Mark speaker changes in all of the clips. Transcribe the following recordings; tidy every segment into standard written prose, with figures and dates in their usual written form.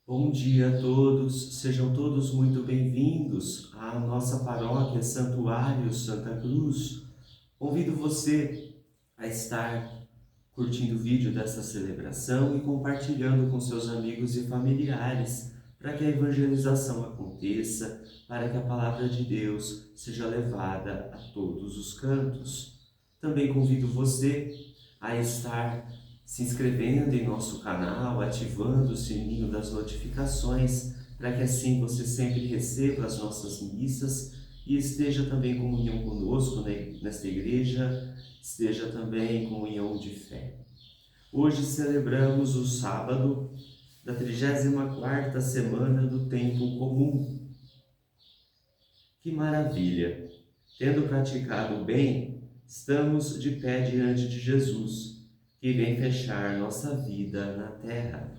Speaker 1: Bom dia a todos, sejam todos muito bem-vindos à nossa paróquia Santuário Santa Cruz. Convido você a estar curtindo o vídeo dessa celebração e compartilhando com seus amigos e familiares para que a evangelização aconteça, para que a palavra de Deus seja levada a todos os cantos. Também convido você a estar se inscrevendo em nosso canal, ativando o sininho das notificações, para que assim você sempre receba as nossas missas e esteja também em comunhão conosco nesta igreja, esteja também em comunhão de fé. Hoje celebramos o sábado da 34ª semana do Tempo Comum. Que maravilha! Tendo praticado o bem, estamos de pé diante de Jesus, que vem fechar nossa vida na terra.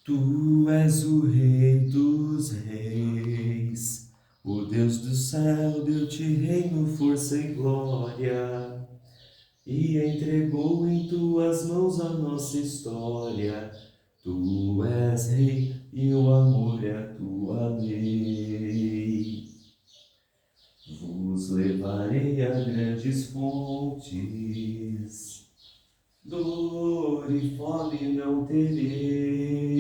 Speaker 1: Tu és o Rei dos Reis, o Deus do céu deu-te reino, força e glória, e entregou em tuas mãos a nossa história. Tu és Rei e o amor é a tua lei. Vos levarei a grandes fontes, dor e fome não tereis.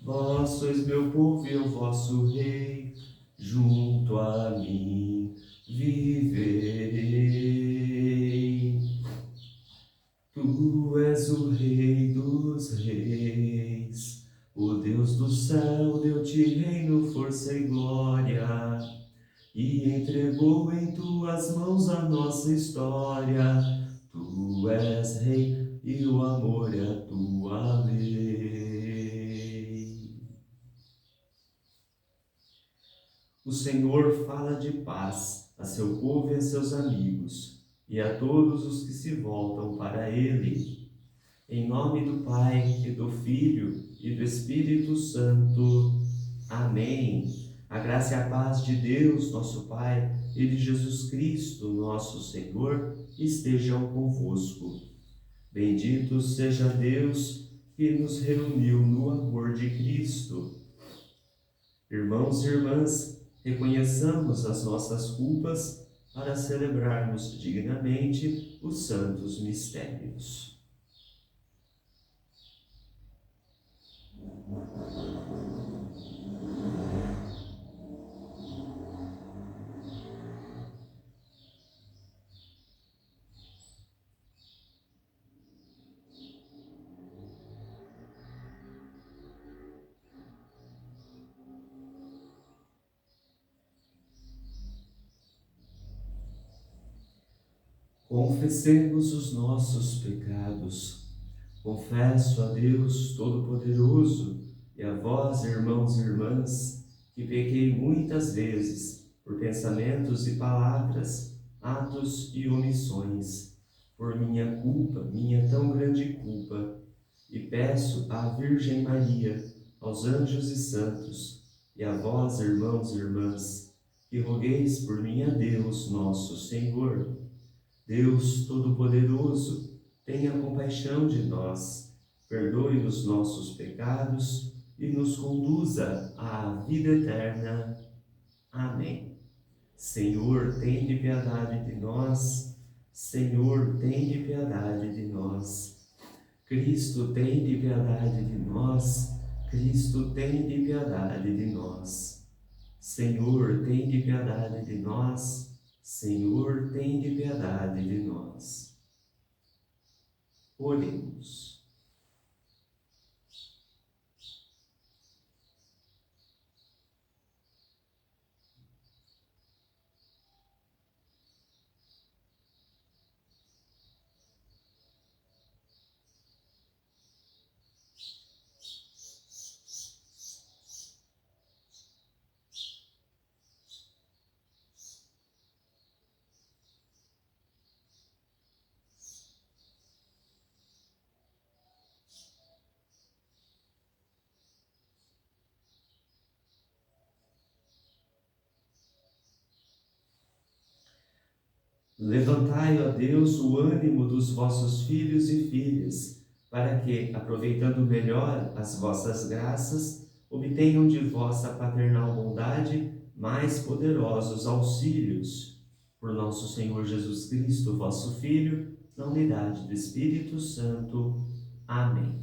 Speaker 1: Vós sois meu povo e o vosso rei, junto a mim viverei. Tu és o Rei dos Reis, o Deus do céu deu-te reino, força e glória, e entregou em tuas mãos a nossa história. Tu és Rei e o amor é a tua lei. O Senhor fala de paz a seu povo e a seus amigos, e a todos os que se voltam para Ele. Em nome do Pai, e do Filho, e do Espírito Santo. Amém. A graça e a paz de Deus, nosso Pai, e de Jesus Cristo, nosso Senhor, estejam convosco. Bendito seja Deus que nos reuniu no amor de Cristo. Irmãos e irmãs, reconheçamos as nossas culpas para celebrarmos dignamente os santos mistérios. Confessemos os nossos pecados. Confesso a Deus Todo-Poderoso e a vós, irmãos e irmãs, que pequei muitas vezes por pensamentos e palavras, atos e omissões, por minha culpa, minha tão grande culpa, e peço à Virgem Maria, aos anjos e santos, e a vós, irmãos e irmãs, que rogueis por mim a Deus, nosso Senhor. Deus Todo-Poderoso, tenha compaixão de nós, perdoe os nossos pecados e nos conduza à vida eterna. Amém. Senhor, tende piedade de nós. Senhor, tende piedade de nós. Cristo, tende piedade de nós. Cristo, tende piedade de nós. Senhor, tende piedade de nós. Senhor, tende piedade de nós. Oremos. Levantai, ó Deus, o ânimo dos vossos filhos e filhas, para que, aproveitando melhor as vossas graças, obtenham de vossa paternal bondade mais poderosos auxílios. Por nosso Senhor Jesus Cristo, vosso Filho, na unidade do Espírito Santo. Amém.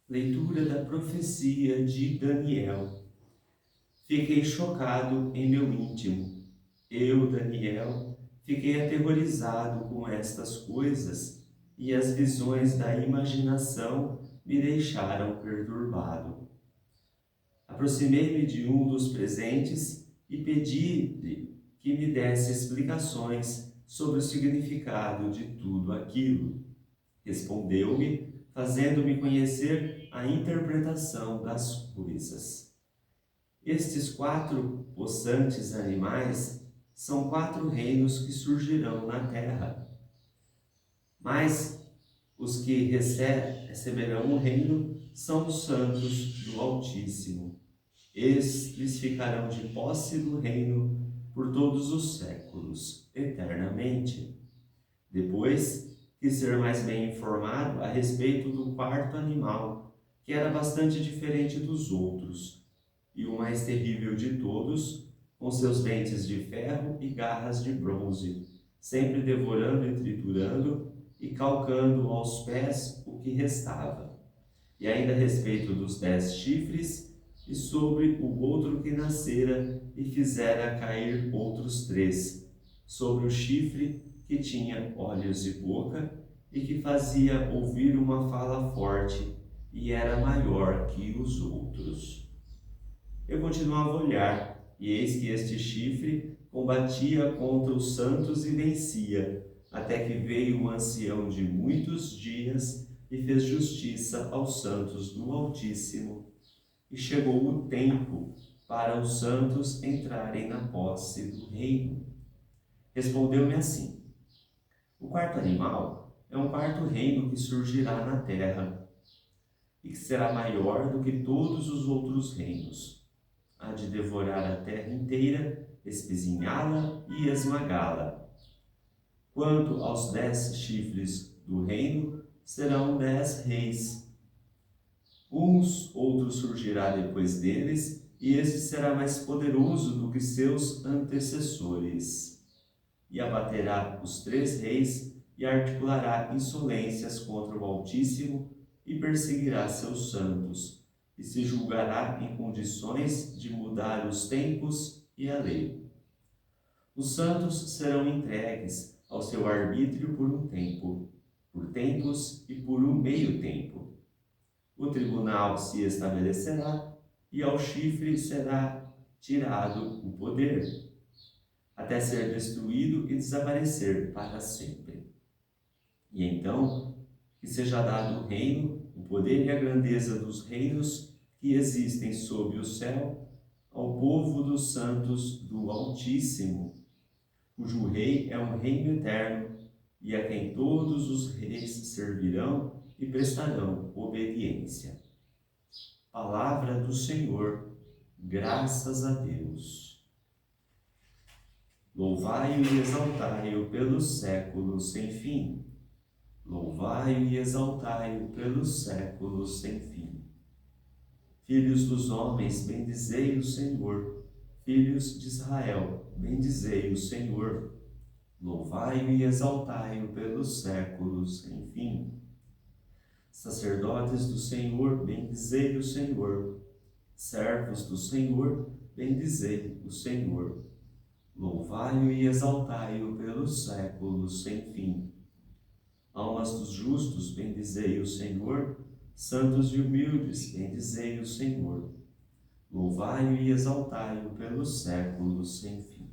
Speaker 1: Leitura da profecia de Daniel. Fiquei chocado em meu íntimo. Eu, Daniel, fiquei aterrorizado com estas coisas, e as visões da imaginação me deixaram perturbado. Aproximei-me de um dos presentes e pedi-lhe que me desse explicações sobre o significado de tudo aquilo. Respondeu-me, fazendo-me conhecer a interpretação das coisas. Estes 4 possantes animais são 4 reinos que surgirão na terra. Mas os que receberão o reino são os santos do Altíssimo. Estes ficarão de posse do reino por todos os séculos, eternamente. Depois, quis ser mais bem informado a respeito do 4º animal, que era bastante diferente dos outros, e o mais terrível de todos, com seus dentes de ferro e garras de bronze, sempre devorando e triturando e calcando aos pés o que restava. E ainda a respeito dos 10 chifres, e sobre o outro que nascera e fizera cair outros 3, sobre o chifre que tinha olhos e boca, e que fazia ouvir uma fala forte, e era maior que os outros. Eu continuava a olhar, e eis que este chifre combatia contra os santos e vencia, até que veio um ancião de muitos dias e fez justiça aos santos do Altíssimo. E chegou o tempo para os santos entrarem na posse do reino. Respondeu-me assim: o 4º animal é um 4º reino que surgirá na terra, e que será maior do que todos os outros reinos. Há de devorar a terra inteira, espezinhá-la e esmagá-la. Quanto aos 10 chifres do reino, serão 10 reis. Outro surgirá depois deles, e este será mais poderoso do que seus antecessores. E abaterá os 3 reis, e articulará insolências contra o Altíssimo, e perseguirá seus santos, e se julgará em condições de mudar os tempos e a lei. Os santos serão entregues ao seu arbítrio por um tempo, por tempos e por um meio tempo. O tribunal se estabelecerá e ao chifre será tirado o poder, até ser destruído e desaparecer para sempre. E então, que seja dado o reino, o poder e a grandeza dos reinos que existem sob o céu, ao povo dos santos do Altíssimo, cujo rei é um reino eterno, e a quem todos os reis servirão e prestarão obediência. Palavra do Senhor, graças a Deus. Louvai-o e exaltai-o pelos séculos sem fim. Louvai-o e exaltai-o pelos séculos sem fim. Filhos dos homens, bendizei o Senhor. Filhos de Israel, bendizei o Senhor. Louvai-o e exaltai-o pelos séculos sem fim. Sacerdotes do Senhor, bendizei o Senhor. Servos do Senhor, bendizei o Senhor. Louvai-o e exaltai-o pelos séculos sem fim. Almas dos justos, bendizei o Senhor. Santos e humildes, bendizei o Senhor. Louvai-o e exaltai-o pelos séculos sem fim.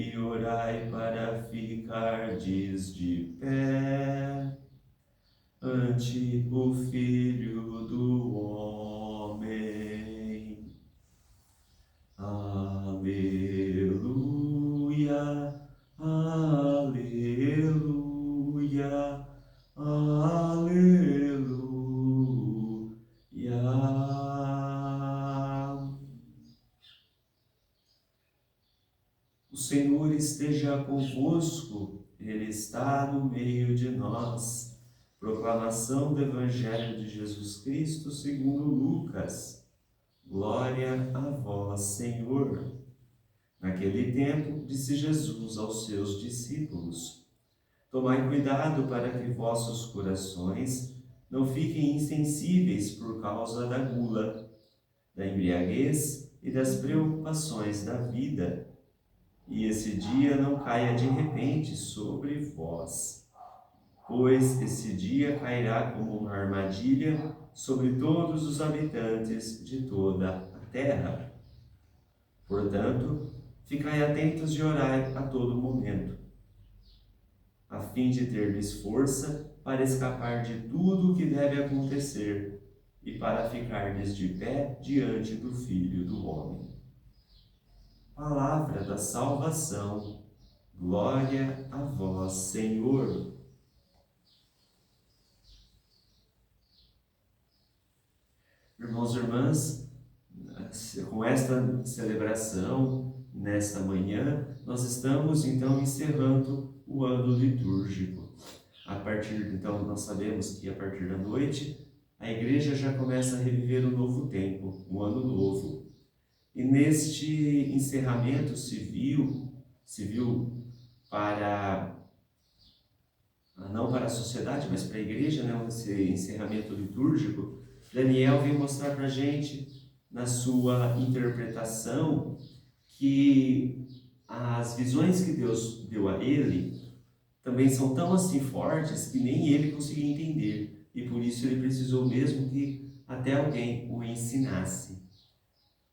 Speaker 1: e orai para ficardes de pé ante o Filho do Homem. Aleluia, aleluia, aleluia. O Senhor esteja convosco, Ele está no meio de nós. Proclamação do Evangelho de Jesus Cristo segundo Lucas. Glória a vós, Senhor. Naquele tempo, disse Jesus aos seus discípulos: Tomai cuidado para que vossos corações não fiquem insensíveis por causa da gula, da embriaguez e das preocupações da vida, e esse dia não caia de repente sobre vós, pois esse dia cairá como uma armadilha sobre todos os habitantes de toda a terra. Portanto, ficai atentos e orai a todo momento, a fim de ter-lhes força para escapar de tudo o que deve acontecer e para ficardes de pé diante do Filho do Homem. Palavra da salvação. Glória a vós, Senhor. Irmãos e irmãs, com esta celebração, nesta manhã, nós estamos então encerrando o ano litúrgico. Então, nós sabemos que a partir da noite, a igreja já começa a reviver um novo tempo, um ano novo. E neste encerramento se viu não para a sociedade, mas para a igreja, né, esse encerramento litúrgico, Daniel vem mostrar para a gente, na sua interpretação, que as visões que Deus deu a ele também são tão assim fortes que nem ele conseguia entender. E por isso ele precisou mesmo que até alguém o ensinasse.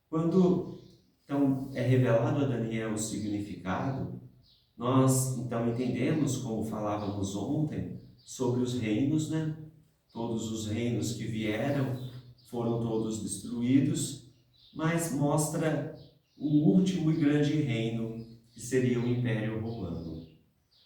Speaker 1: Quando então é revelado a Daniel o significado, nós então entendemos, como falávamos ontem, sobre os reinos, né? Todos os reinos que vieram foram todos destruídos, mas mostra o último e grande reino, que seria o Império Romano.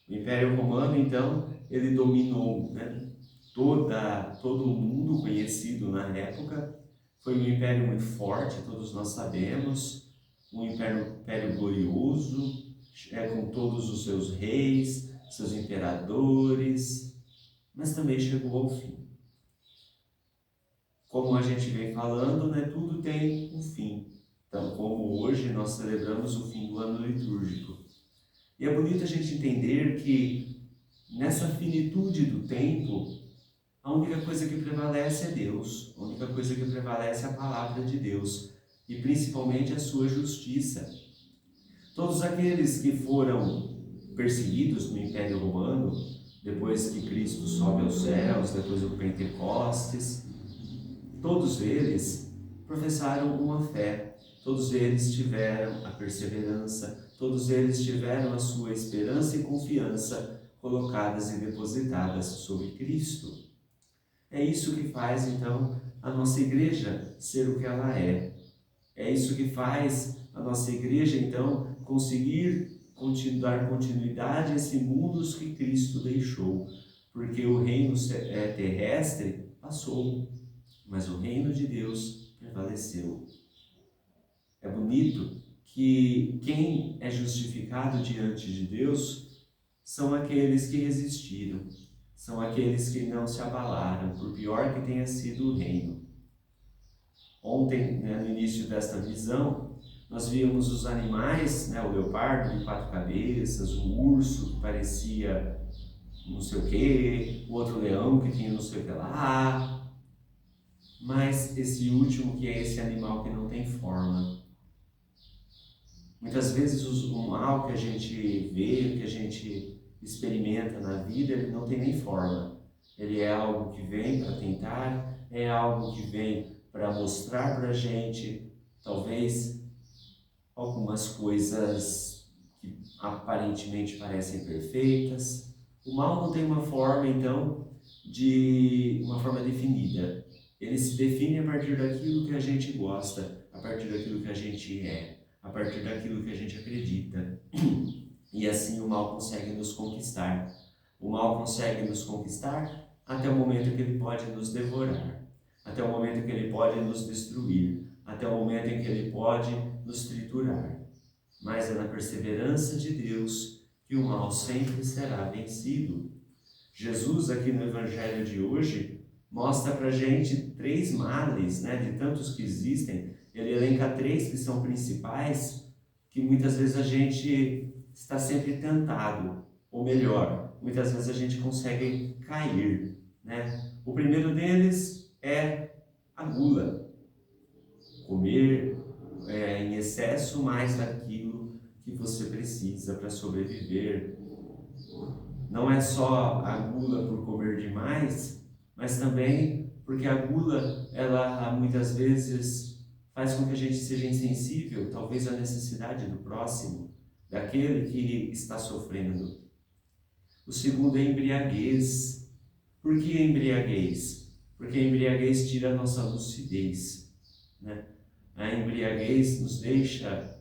Speaker 1: O Império Romano, então, ele dominou, né, todo o mundo conhecido na época. Foi um império muito forte, todos nós sabemos, um império glorioso, com todos os seus reis, seus imperadores, mas também chegou ao fim. Como a gente vem falando, né, tudo tem um fim. Então, como hoje nós celebramos o fim do ano litúrgico. E é bonito a gente entender que nessa finitude do tempo, a única coisa que prevalece é Deus, a única coisa que prevalece é a palavra de Deus, e principalmente a sua justiça. Todos aqueles que foram perseguidos no Império Romano, depois que Cristo sobe aos céus, depois do Pentecostes, todos eles professaram uma fé, todos eles tiveram a perseverança, todos eles tiveram a sua esperança e confiança colocadas e depositadas sobre Cristo. É isso que faz, então, a nossa igreja ser o que ela é. É isso que faz a nossa igreja, então, conseguir dar continuidade a esse mundo que Cristo deixou. Porque o reino terrestre passou, mas o reino de Deus prevaleceu. É bonito que quem é justificado diante de Deus são aqueles que resistiram, são aqueles que não se abalaram, por pior que tenha sido o reino. Ontem, né, no início desta visão, nós víamos os animais, né, o leopardo de 4 cabeças, o urso que parecia não sei o que, o outro leão que tinha não sei o que lá, mas esse último que é esse animal que não tem forma. Muitas vezes o mal que a gente vê, que a gente experimenta na vida, ele não tem nem forma. Ele é algo que vem para tentar, é algo que vem para mostrar para a gente, talvez, algumas coisas que aparentemente parecem perfeitas. O mal não tem uma forma, então, de uma forma definida. Ele se define a partir daquilo que a gente gosta, a partir daquilo que a gente é, a partir daquilo que a gente acredita. E assim o mal consegue nos conquistar. O mal consegue nos conquistar até o momento que ele pode nos devorar, até o momento que ele pode nos destruir, até o momento em que ele pode nos triturar. Mas é na perseverança de Deus que o mal sempre será vencido. Jesus, aqui no Evangelho de hoje, mostra para a gente 3 males, de tantos que existem. Ele elenca 3 que são principais, que muitas vezes a gente está sempre tentado, ou melhor, muitas vezes a gente consegue cair. O primeiro deles é a gula. Comer em excesso mais daquilo que você precisa para sobreviver. Não é só a gula por comer demais, mas também porque a gula, ela muitas vezes faz com que a gente seja insensível, talvez à necessidade do próximo, daquele que está sofrendo. O segundo é a embriaguez. Por que a embriaguez? Porque a embriaguez tira a nossa lucidez. A embriaguez nos deixa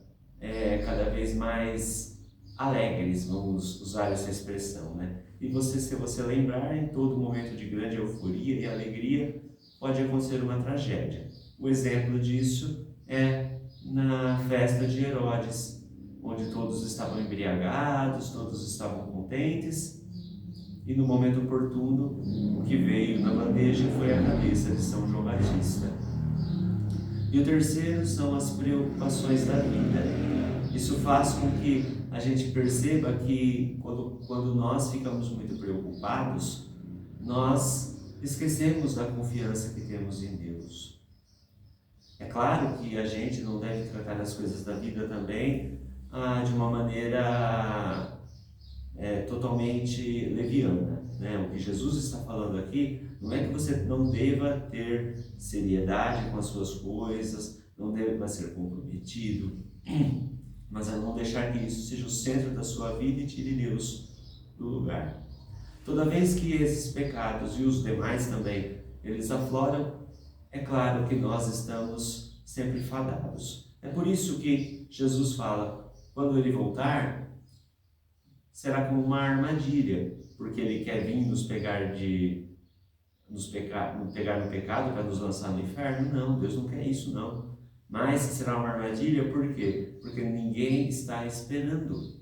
Speaker 1: cada vez mais alegres, vamos usar essa expressão, E se você lembrar, em todo momento de grande euforia e alegria, pode acontecer uma tragédia. O exemplo disso é na festa de Herodes, onde todos estavam embriagados, todos estavam contentes, e no momento oportuno, o que veio na bandeja foi a cabeça de São João Batista. E o terceiro são as preocupações da vida. Isso faz com que a gente perceba que quando nós ficamos muito preocupados, nós esquecemos da confiança que temos em Deus. É claro que a gente não deve tratar as coisas da vida também de uma maneira totalmente leviana. O que Jesus está falando aqui não é que você não deva ter seriedade com as suas coisas, não deva ser comprometido, mas a não deixar que isso seja o centro da sua vida e tire Deus do lugar. Toda vez que esses pecados e os demais também, eles afloram, é claro que nós estamos sempre fadados. É por isso que Jesus fala, quando ele voltar, será como uma armadilha, porque ele quer vir nos pegar no pecado para nos lançar no inferno. Não, Deus não quer isso não. Mas será uma armadilha, por quê? Porque ninguém está esperando.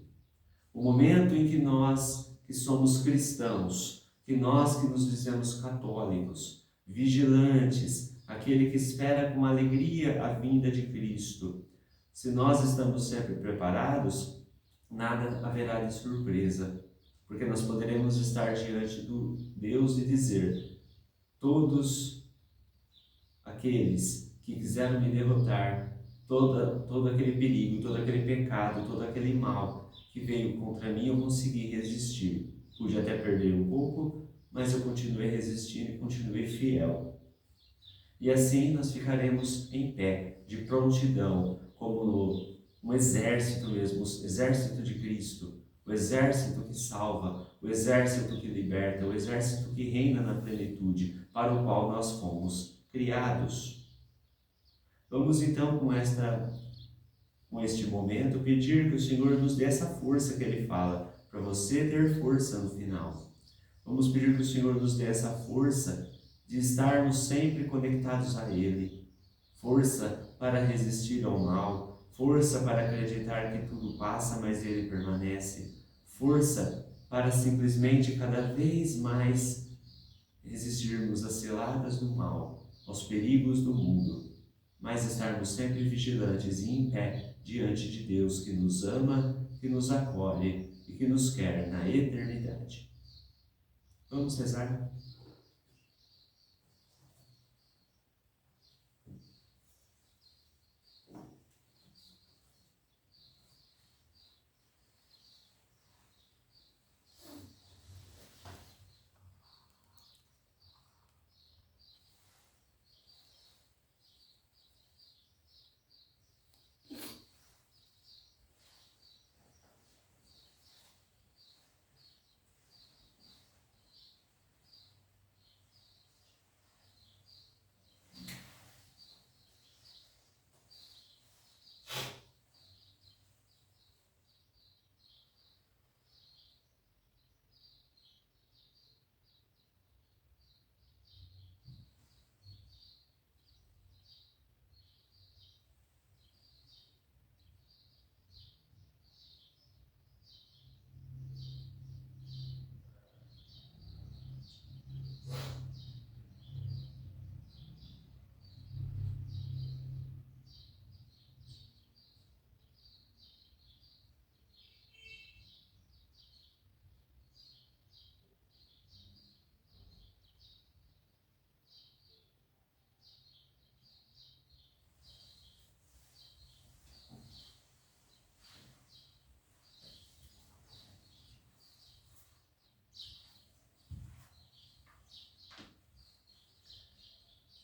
Speaker 1: O momento em que nós, que somos cristãos, que nós que nos dizemos católicos, vigilantes, aquele que espera com alegria a vinda de Cristo, se nós estamos sempre preparados, nada haverá de surpresa, porque nós poderemos estar diante do Deus e dizer: todos aqueles que quiseram me derrotar, todo aquele perigo, todo aquele pecado, todo aquele mal que veio contra mim, eu consegui resistir. Pude até perder um pouco, mas eu continuei resistindo e continuei fiel. E assim nós ficaremos em pé, de prontidão, como um exército mesmo, o exército de Cristo, o exército que salva, o exército que liberta, o exército que reina na plenitude, para o qual nós fomos criados. Vamos então com este momento pedir que o Senhor nos dê essa força que Ele fala, para você ter força no final. Vamos pedir que o Senhor nos dê essa força de estarmos sempre conectados a Ele, força para resistir ao mal, força para acreditar que tudo passa, mas Ele permanece, força para simplesmente cada vez mais resistirmos às ciladas do mal, aos perigos do mundo, mas estarmos sempre vigilantes e em pé diante de Deus que nos ama, que nos acolhe e que nos quer na eternidade. Vamos rezar?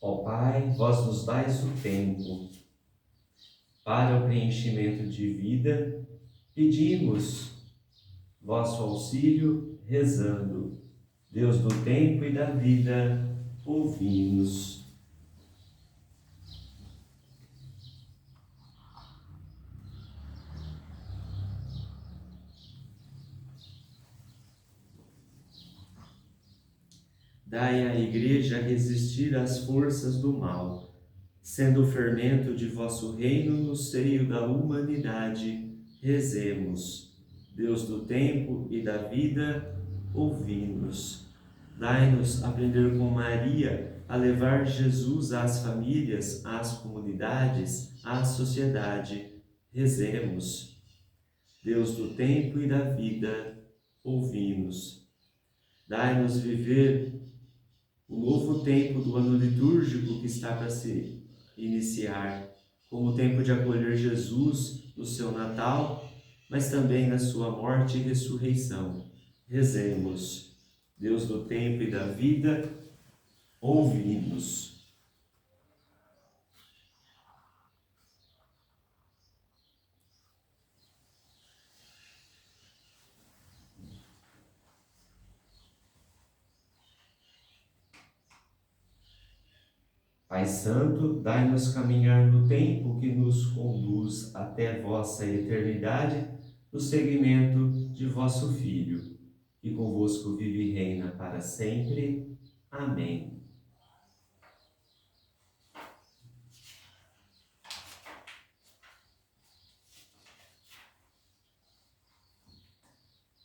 Speaker 1: Ó Pai, vós nos dais o tempo para o preenchimento de vida, pedimos vosso auxílio rezando. Deus do tempo e da vida, ouvi-nos. Dai à Igreja resistir às forças do mal, sendo o fermento de vosso reino no seio da humanidade. Rezemos. Deus do tempo e da vida, ouvi-nos. Dai-nos aprender com Maria a levar Jesus às famílias, às comunidades, à sociedade. Rezemos. Deus do tempo e da vida, ouvi-nos. Dai-nos viver o novo tempo do ano litúrgico que está para se iniciar, como tempo de acolher Jesus no seu Natal, mas também na sua morte e ressurreição. Rezemos. Deus do tempo e da vida, ouvi-nos. Pai Santo, dai-nos caminhar no tempo que nos conduz até vossa eternidade, no seguimento de vosso Filho, que convosco vive e reina para sempre. Amém.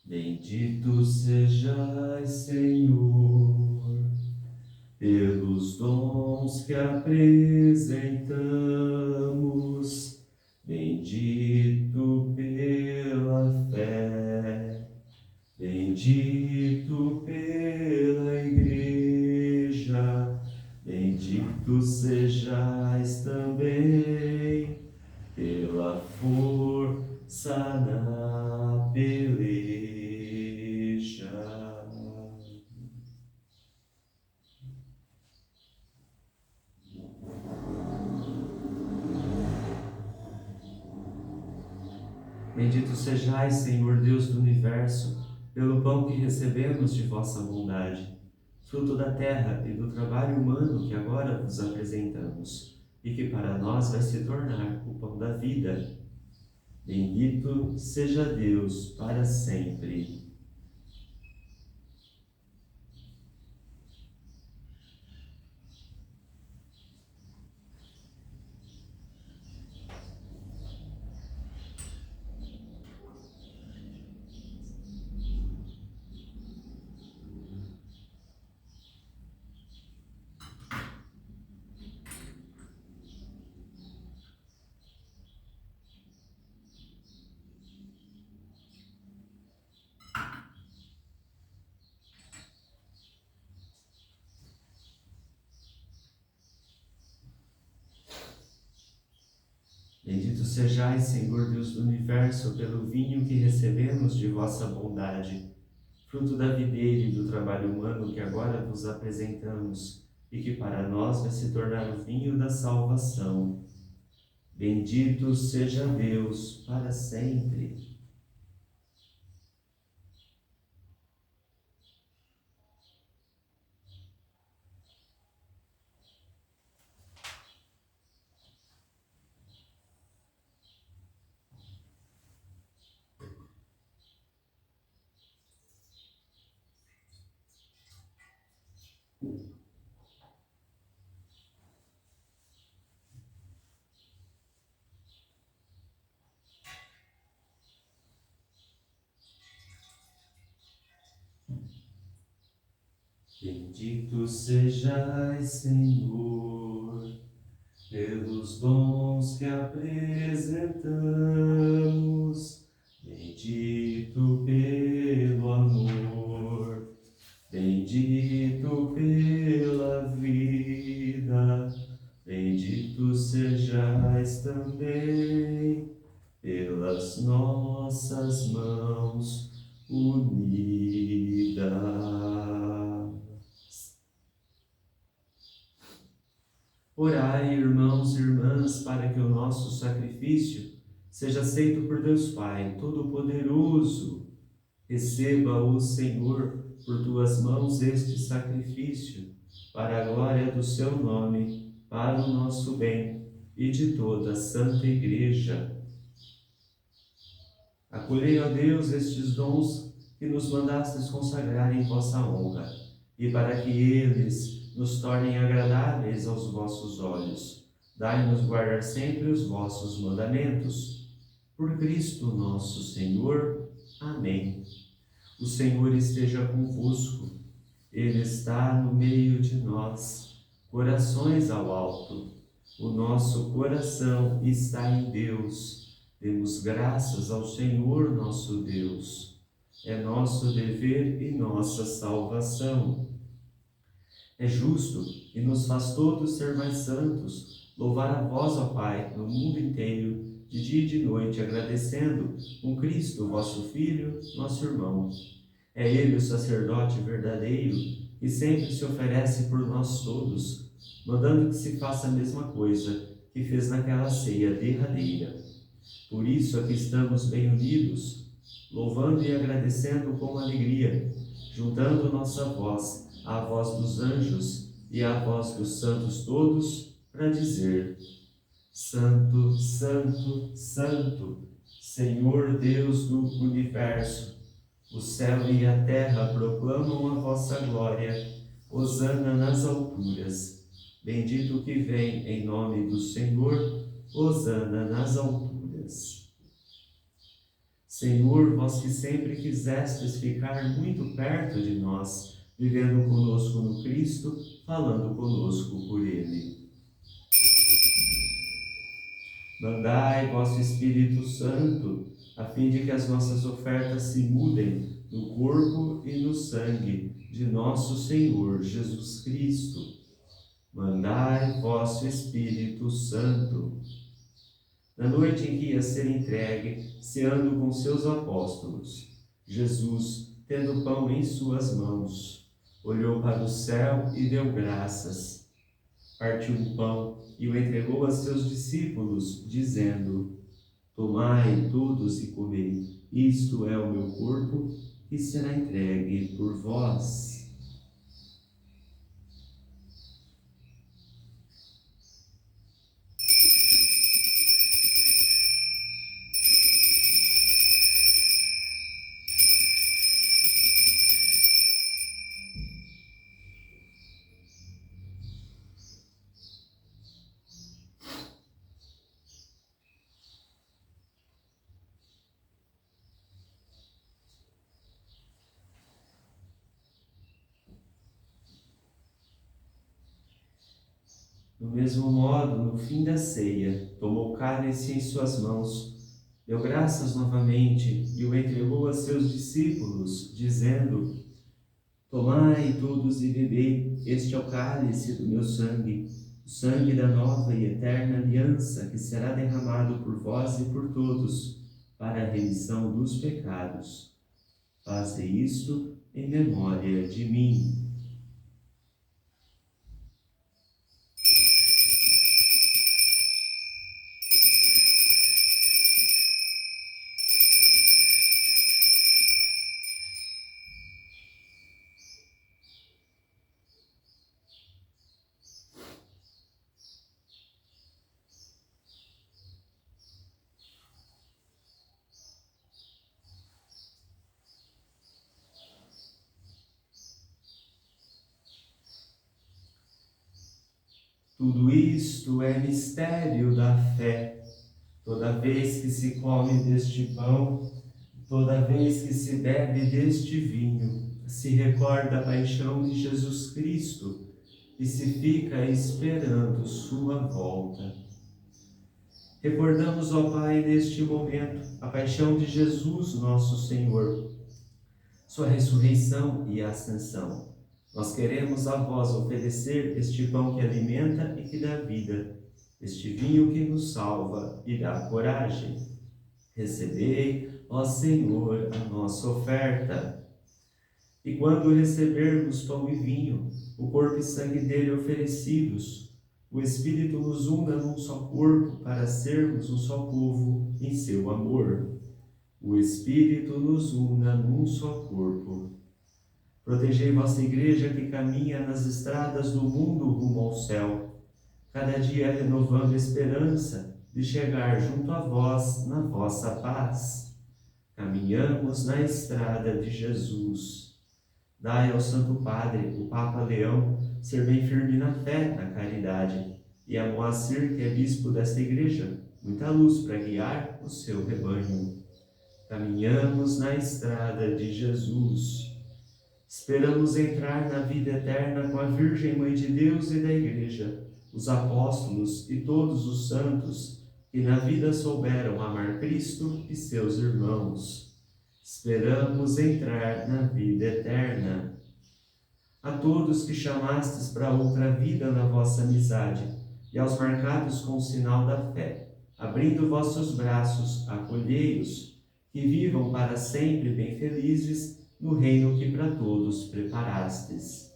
Speaker 1: Bendito sejais, Senhor, pelos dons que apresentamos, bendito pela fé, bendito pela Igreja, bendito sejais também pela força na peleja. Bendito sejais, Senhor Deus do Universo, pelo pão que recebemos de vossa bondade, fruto da terra e do trabalho humano que agora vos apresentamos, e que para nós vai se tornar o pão da vida. Bendito seja Deus para sempre. Bendito sejais, Senhor Deus do Universo, pelo vinho que recebemos de vossa bondade, fruto da videira e do trabalho humano que agora vos apresentamos, e que para nós vai se tornar o vinho da salvação. Bendito seja Deus para sempre. Bendito sejais, Senhor, pelos dons que apresentamos, bendito pelo amor, bendito pela vida, bendito sejais também pelas nossas mãos unidas. Orai, irmãos e irmãs, para que o nosso sacrifício seja aceito por Deus Pai Todo-Poderoso. Receba o Senhor por tuas mãos este sacrifício, para a glória do seu nome, para o nosso bem e de toda a Santa Igreja. Acolhei, ó Deus, estes dons que nos mandastes consagrar em vossa honra, e para que eles nos tornem agradáveis aos vossos olhos, dai-nos guardar sempre os vossos mandamentos. Por Cristo nosso Senhor. Amém. O Senhor esteja convosco, Ele está no meio de nós. Corações ao alto, o nosso coração está em Deus. Demos graças ao Senhor nosso Deus. É nosso dever e nossa salvação. É justo e nos faz todos ser mais santos, louvar a vós, ó Pai, no mundo inteiro, de dia e de noite, agradecendo com Cristo, vosso Filho, nosso irmão. É Ele o sacerdote verdadeiro, que sempre se oferece por nós todos, mandando que se faça a mesma coisa que fez naquela ceia derradeira. Por isso aqui estamos bem unidos, louvando e agradecendo com alegria, juntando nossa voz à voz dos anjos e à voz dos santos todos, para dizer: Santo, Santo, Santo, Senhor Deus do Universo, o céu e a terra proclamam a vossa glória. Hosana nas alturas. Bendito que vem em nome do Senhor. Hosana nas alturas. Senhor, vós que sempre quisestes ficar muito perto de nós, vivendo conosco no Cristo, falando conosco por Ele. Mandai vosso Espírito Santo, a fim de que as nossas ofertas se mudem no corpo e no sangue de nosso Senhor Jesus Cristo. Mandai vosso Espírito Santo. Na noite em que ia ser entregue, ceando com seus apóstolos, Jesus, tendo pão em suas mãos, olhou para o céu e deu graças. Partiu o pão e o entregou a seus discípulos, dizendo: Tomai todos e comei, isto é o meu corpo, que será entregue por vós. Do mesmo modo, no fim da ceia, tomou o cálice em suas mãos, deu graças novamente e o entregou a seus discípulos, dizendo: Tomai todos e bebei, este é o cálice do meu sangue, o sangue da nova e eterna aliança, que será derramado por vós e por todos, para a remissão dos pecados. Fazei isto em memória de mim. Tudo isto é mistério da fé. Toda vez que se come deste pão, toda vez que se bebe deste vinho, se recorda a paixão de Jesus Cristo e se fica esperando sua volta. Recordamos, ó Pai, neste momento, a paixão de Jesus, nosso Senhor, sua ressurreição e ascensão. Nós queremos a vós oferecer este pão que alimenta e que dá vida, este vinho que nos salva e dá coragem. Recebei, ó Senhor, a nossa oferta. E quando recebermos pão e vinho, o corpo e sangue dele oferecidos, O Espírito nos una num só corpo para sermos um só povo em seu amor. O Espírito nos una num só corpo. Protegei vossa Igreja que caminha nas estradas do mundo rumo ao céu, cada dia renovando a esperança de chegar junto a vós na vossa paz. Caminhamos na estrada de Jesus. Dai ao Santo Padre, o Papa Leão, ser bem firme na fé, na caridade, e a Moacir, que é bispo desta Igreja, muita luz para guiar o seu rebanho. Caminhamos na estrada de Jesus. Esperamos entrar na vida eterna com a Virgem Mãe de Deus e da Igreja, os apóstolos e todos os santos que na vida souberam amar Cristo e seus irmãos. Esperamos entrar na vida eterna. A todos que chamastes para outra vida na vossa amizade, e aos marcados com o sinal da fé, abrindo vossos braços, acolhei-os, que vivam para sempre bem felizes no reino que para todos preparastes.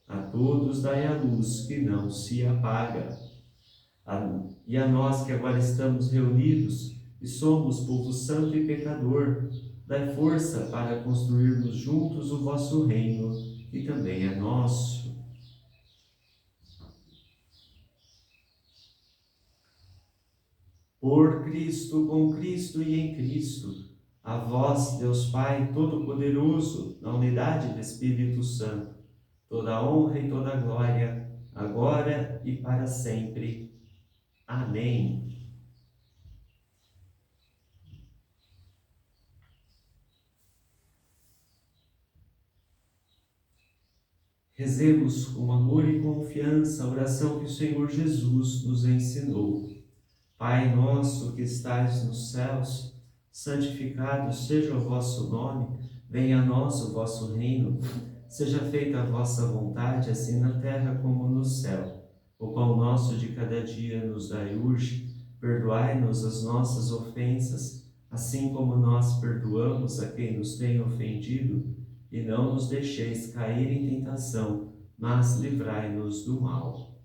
Speaker 1: A todos dai a luz que não se apaga. E a nós que agora estamos reunidos e somos povo santo e pecador, dai força para construirmos juntos o vosso reino, que também é nosso. Por Cristo, com Cristo e em Cristo, a vós, Deus Pai Todo-Poderoso, na unidade do Espírito Santo, toda a honra e toda a glória, agora e para sempre. Amém. Rezemos com amor e confiança a oração que o Senhor Jesus nos ensinou. Pai nosso que estais nos céus, santificado seja o vosso nome, venha a nós o vosso reino, seja feita a vossa vontade, assim na terra como no céu. O pão nosso de cada dia nos dai hoje, perdoai-nos as nossas ofensas, assim como nós perdoamos a quem nos tem ofendido, e não nos deixeis cair em tentação, mas livrai-nos do mal.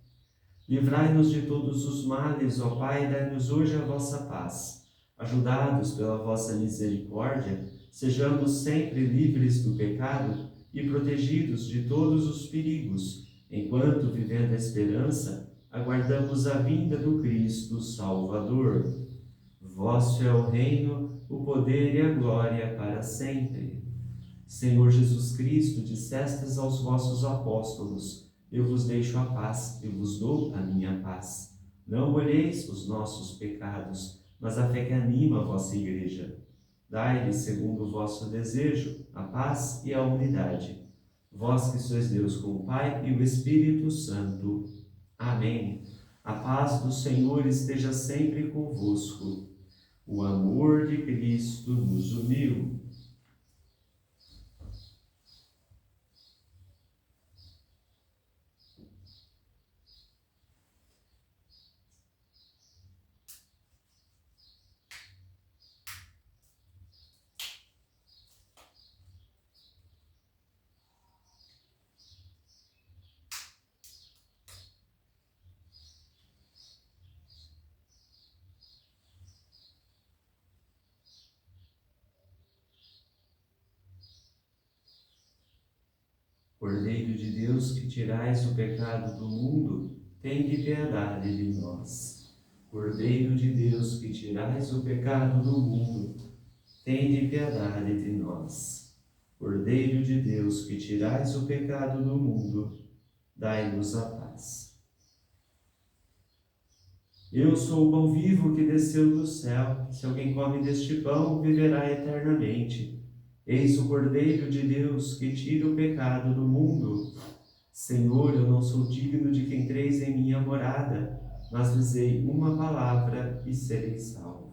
Speaker 1: Livrai-nos de todos os males, ó Pai, e dai-nos hoje a vossa paz. Ajudados pela vossa misericórdia, sejamos sempre livres do pecado e protegidos de todos os perigos, enquanto, vivendo a esperança, aguardamos a vinda do Cristo Salvador. Vosso é o reino, o poder e a glória para sempre. Senhor Jesus Cristo, dissestes aos vossos apóstolos: eu vos deixo a paz, eu vos dou a minha paz. Não olheis os nossos pecados, mas a fé que anima a vossa Igreja. Dai-lhe, segundo o vosso desejo, a paz e a unidade. Vós que sois Deus com o Pai e o Espírito Santo. Amém. A paz do Senhor esteja sempre convosco. O amor de Cristo nos uniu. Cordeiro de Deus, que tirais o pecado do mundo, tende piedade de nós. Cordeiro de Deus, que tirais o pecado do mundo, tende piedade de nós. Cordeiro de Deus, que tirais o pecado do mundo, dai-nos a paz. Eu sou o pão vivo que desceu do céu. Se alguém come deste pão, viverá eternamente. Eis o Cordeiro de Deus que tira o pecado do mundo. Senhor, eu não sou digno de que entreis em minha morada, mas dizei uma palavra e serei salvo.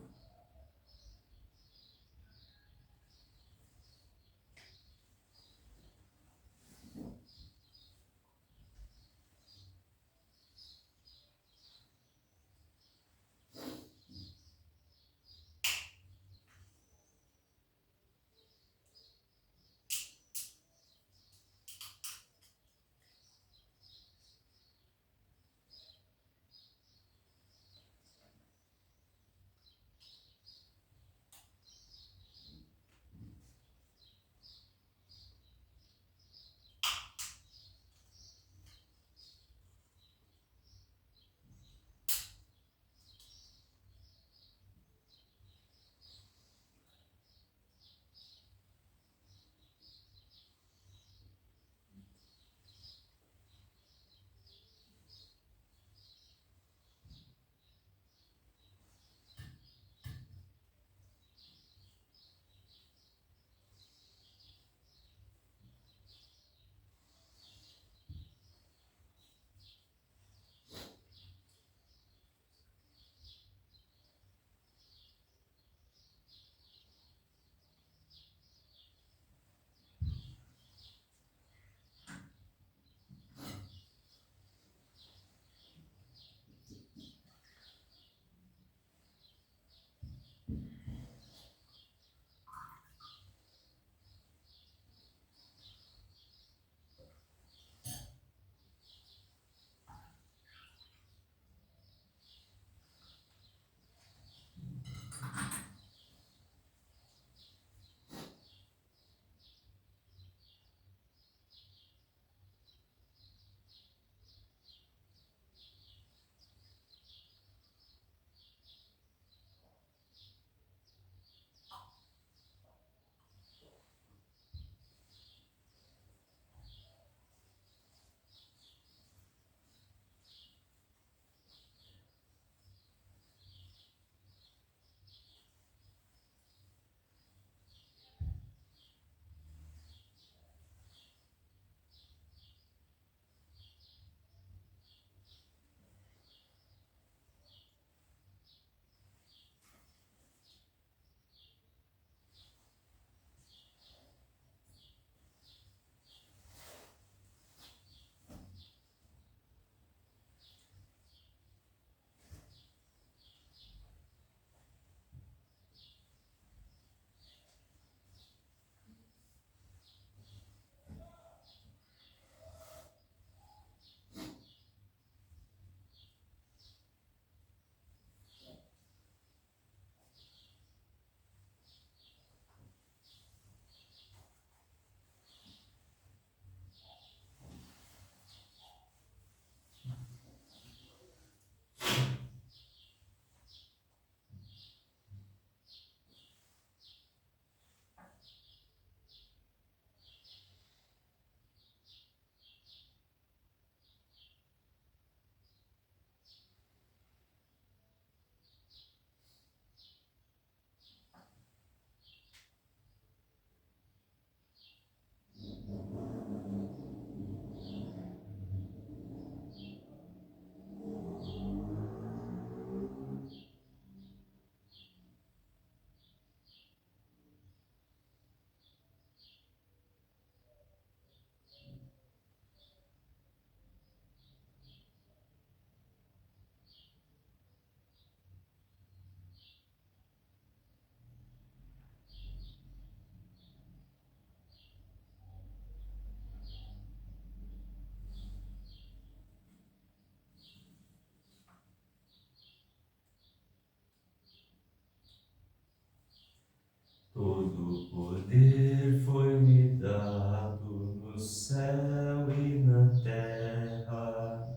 Speaker 1: Todo poder foi-me dado no céu e na terra,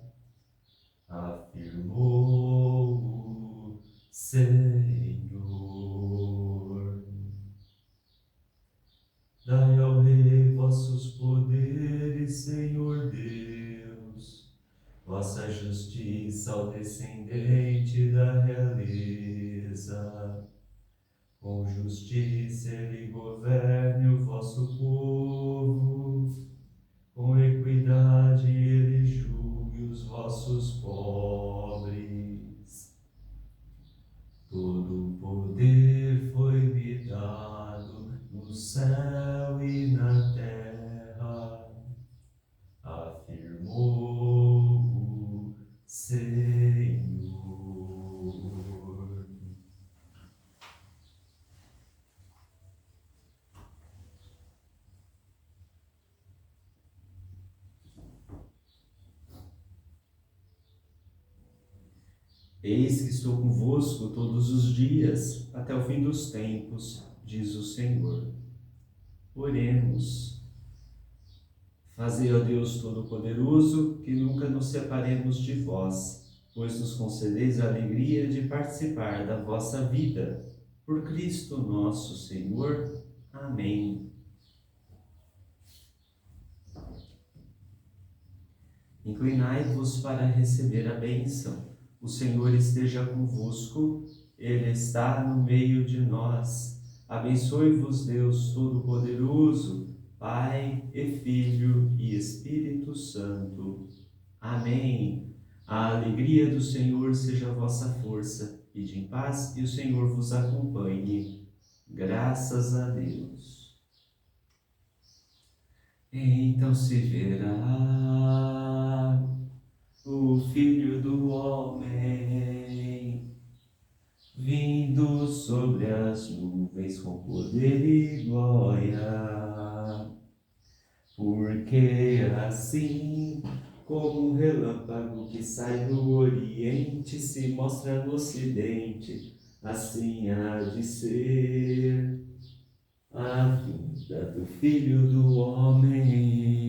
Speaker 1: afirmou o Senhor. Dai ao Rei vossos poderes, Senhor Deus, vossa justiça ao descendente da realeza. Com justiça ele governe o vosso povo, com equidade ele julgue os vossos pobres. Todo o poder foi-me dado no céu e na terra, afirmou o Senhor. Eis que estou convosco todos os dias, até o fim dos tempos, diz o Senhor. Oremos. Fazei, ó Deus Todo-Poderoso, que nunca nos separemos de vós, pois nos concedeis a alegria de participar da vossa vida. Por Cristo nosso Senhor. Amém. Inclinai-vos para receber a bênção. O Senhor esteja convosco, Ele está no meio de nós. Abençoe-vos Deus Todo-Poderoso, Pai e Filho e Espírito Santo. Amém. A alegria do Senhor seja a vossa força. Ide em paz e o Senhor vos acompanhe. Graças a Deus. Então se verá o Filho do Homem, vindo sobre as nuvens com poder e glória. Porque assim como um relâmpago que sai do Oriente se mostra no Ocidente, assim há de ser a vinda do Filho do Homem.